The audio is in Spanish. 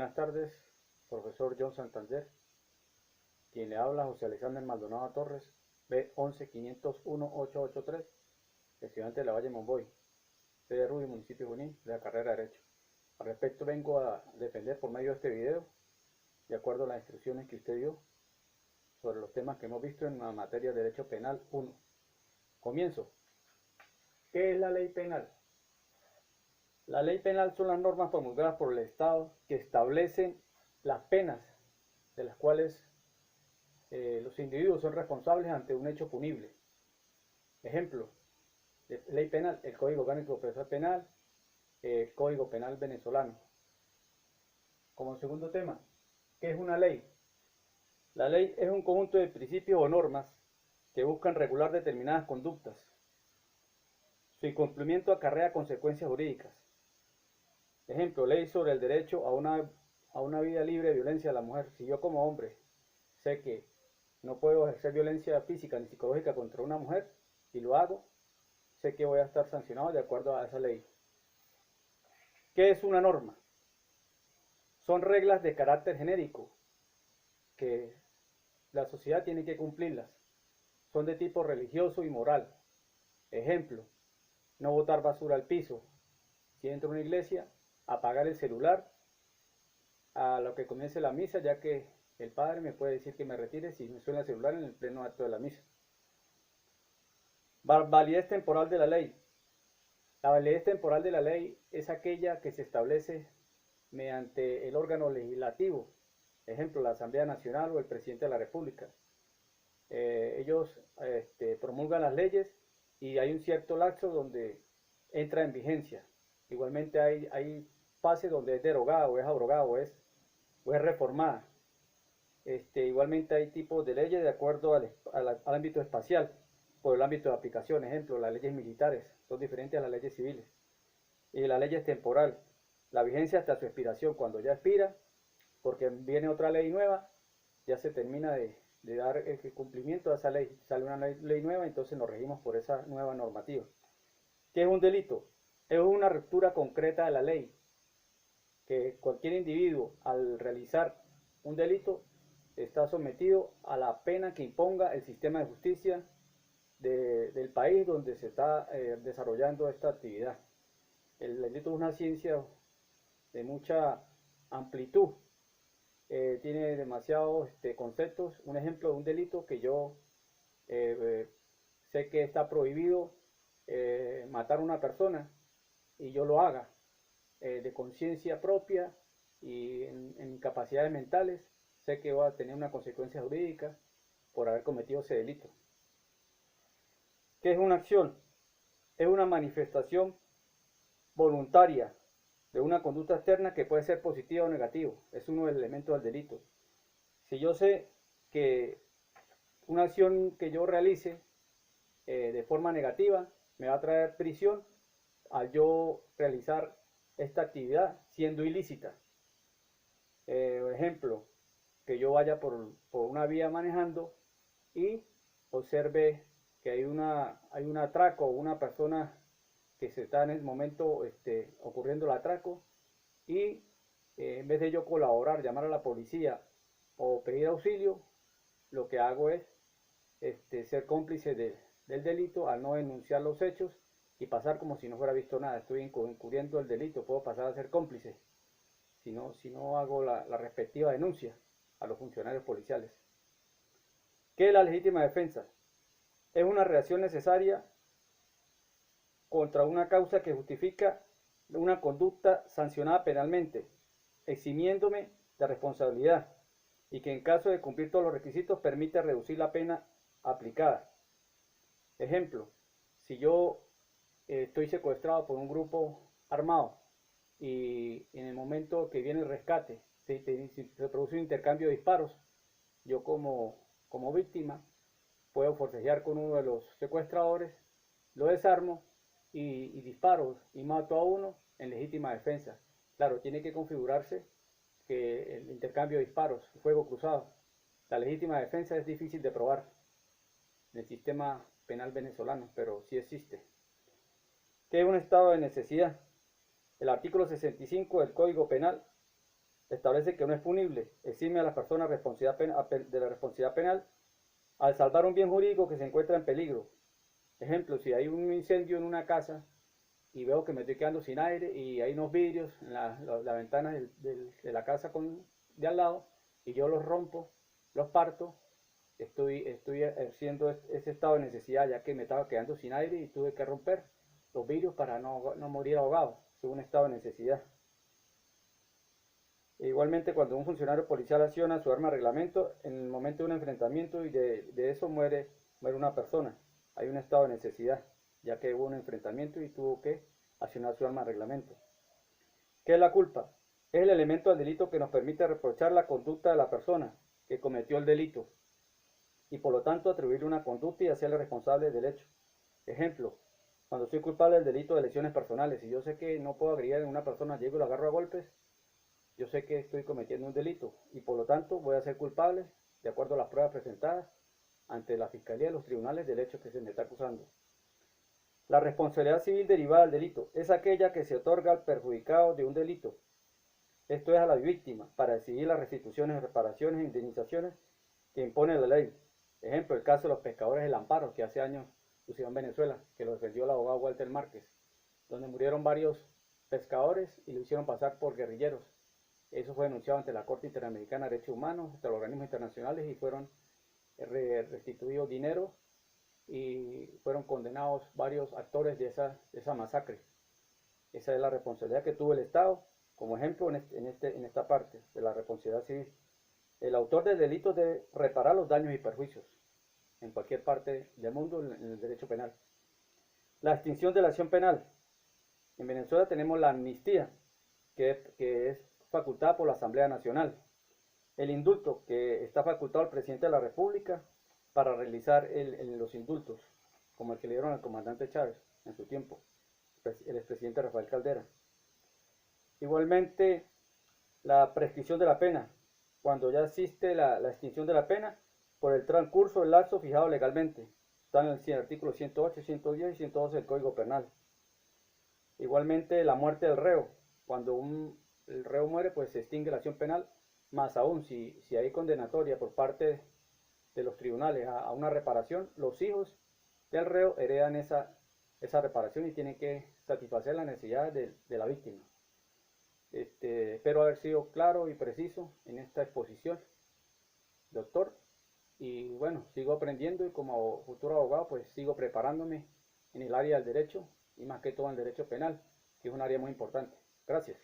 Buenas tardes, profesor John Santander. Quien le habla, José Alexander Maldonado Torres, B11-501-883, estudiante de la Valle Monboy, sede Rubí, municipio de Junín, de la carrera de Derecho. Al respecto vengo a defender por medio de este video, de acuerdo a las instrucciones que usted dio, sobre los temas que hemos visto en la materia de Derecho Penal 1. Comienzo. ¿Qué es la ley penal? La ley penal son las normas promulgadas por el Estado que establecen las penas de las cuales los individuos son responsables ante un hecho punible. Ejemplo, de ley penal, el Código Orgánico Procesal Penal, el Código Penal venezolano. Como segundo tema, ¿qué es una ley? La ley es un conjunto de principios o normas que buscan regular determinadas conductas. Su incumplimiento acarrea consecuencias jurídicas. Ejemplo, ley sobre el derecho a una vida libre de violencia de la mujer. Si yo como hombre sé que no puedo ejercer violencia física ni psicológica contra una mujer y lo hago, sé que voy a estar sancionado de acuerdo a esa ley. ¿Qué es una norma? Son reglas de carácter genérico que la sociedad tiene que cumplirlas. Son de tipo religioso y moral. Ejemplo, no botar basura al piso. Si entro a una iglesia, apagar el celular a lo que comience la misa, ya que el padre me puede decir que me retire si me suena el celular en el pleno acto de la misa. Validez temporal de la ley. La validez temporal de la ley es aquella que se establece mediante el órgano legislativo, ejemplo, la Asamblea Nacional o el presidente de la República. Ellos promulgan las leyes y hay un cierto lapso donde entra en vigencia. Igualmente hay fases donde es derogada o es abrogada o es reformada. Igualmente hay tipos de leyes de acuerdo al ámbito espacial, por el ámbito de aplicación. Ejemplo, las leyes militares son diferentes a las leyes civiles. Y la ley es temporal. La vigencia hasta su expiración. Cuando ya expira, porque viene otra ley nueva, ya se termina de dar el cumplimiento a esa ley. Sale una ley nueva, entonces nos regimos por esa nueva normativa. ¿Qué es un delito? Es una ruptura concreta de la ley, que cualquier individuo al realizar un delito está sometido a la pena que imponga el sistema de justicia del país donde se está desarrollando esta actividad. El delito es una ciencia de mucha amplitud, tiene demasiados conceptos. Un ejemplo de un delito que yo sé que está prohibido matar a una persona y yo lo haga de conciencia propia y en capacidades mentales, sé que va a tener una consecuencia jurídica por haber cometido ese delito. ¿Qué es una acción? Es una manifestación voluntaria de una conducta externa que puede ser positiva o negativa. Es uno de los elementos del delito. Si yo sé que una acción que yo realice de forma negativa me va a traer prisión al yo realizar esta actividad siendo ilícita. Ejemplo, que yo vaya por una vía manejando y observe que hay un atraco o una persona que se está en el momento ocurriendo el atraco y en vez de yo colaborar, llamar a la policía o pedir auxilio, lo que hago es ser cómplice del delito al no denunciar los hechos y pasar como si no fuera visto nada. Estoy incurriendo el delito, puedo pasar a ser cómplice si no hago la respectiva denuncia a los funcionarios policiales. ¿Qué es la legítima defensa? Es una reacción necesaria contra una causa que justifica una conducta sancionada penalmente, eximiéndome de responsabilidad y que en caso de cumplir todos los requisitos permite reducir la pena aplicada. Ejemplo, si yo estoy secuestrado por un grupo armado y en el momento que viene el rescate si se produce un intercambio de disparos, yo como víctima puedo forcejear con uno de los secuestradores, lo desarmo y disparo y mato a uno en legítima defensa. Claro, tiene que configurarse que el intercambio de disparos, fuego cruzado. La legítima defensa es difícil de probar en el sistema penal venezolano, pero sí existe. ¿Qué es un estado de necesidad? El artículo 65 del Código Penal establece que no es punible, exime a las personas de la responsabilidad penal al salvar un bien jurídico que se encuentra en peligro. Ejemplo, si hay un incendio en una casa y veo que me estoy quedando sin aire y hay unos vidrios en la ventana de la casa de al lado y yo los rompo, los parto, estoy ejerciendo ese estado de necesidad ya que me estaba quedando sin aire y tuve que romper los vidrios para no morir ahogado. Es un estado de necesidad. Igualmente, cuando un funcionario policial acciona su arma de reglamento en el momento de un enfrentamiento y de eso muere una persona, hay un estado de necesidad, ya que hubo un enfrentamiento y tuvo que accionar su arma de reglamento. ¿Qué es la culpa? Es el elemento del delito que nos permite reprochar la conducta de la persona que cometió el delito y por lo tanto atribuirle una conducta y hacerle responsable del hecho. Ejemplo, cuando soy culpable del delito de lesiones personales y yo sé que no puedo agredir a una persona, llego y lo agarro a golpes, yo sé que estoy cometiendo un delito y por lo tanto voy a ser culpable de acuerdo a las pruebas presentadas ante la Fiscalía y los tribunales del hecho que se me está acusando. La responsabilidad civil derivada del delito es aquella que se otorga al perjudicado de un delito, esto es a la víctima, para decidir las restituciones, reparaciones e indemnizaciones que impone la ley. Ejemplo, el caso de los pescadores del Amparo, que hace años sucedió en Venezuela, que lo defendió el abogado Walter Márquez, donde murieron varios pescadores y lo hicieron pasar por guerrilleros. Eso fue denunciado ante la Corte Interamericana de Derechos Humanos, ante los organismos internacionales y fueron restituidos dinero y fueron condenados varios actores de esa masacre. Esa es la responsabilidad que tuvo el Estado, como ejemplo en esta parte de la responsabilidad civil. El autor del delito debe reparar los daños y perjuicios en cualquier parte del mundo en el derecho penal. La extinción de la acción penal. En Venezuela tenemos la amnistía, que es facultada por la Asamblea Nacional. El indulto, que está facultado al presidente de la República para realizar los indultos, como el que le dieron al comandante Chávez en su tiempo, el expresidente Rafael Caldera. Igualmente, la prescripción de la pena, cuando ya existe la extinción de la pena por el transcurso del lapso fijado legalmente. Están en el artículo 108, 110 y 112 del Código Penal. Igualmente, la muerte del reo, cuando el reo muere, pues se extingue la acción penal, más aún si hay condenatoria por parte de los tribunales a una reparación, los hijos del reo heredan esa reparación y tienen que satisfacer las necesidades de la víctima. Espero haber sido claro y preciso en esta exposición, doctor, y bueno, sigo aprendiendo y como futuro abogado pues sigo preparándome en el área del derecho y más que todo en el derecho penal, que es un área muy importante. Gracias.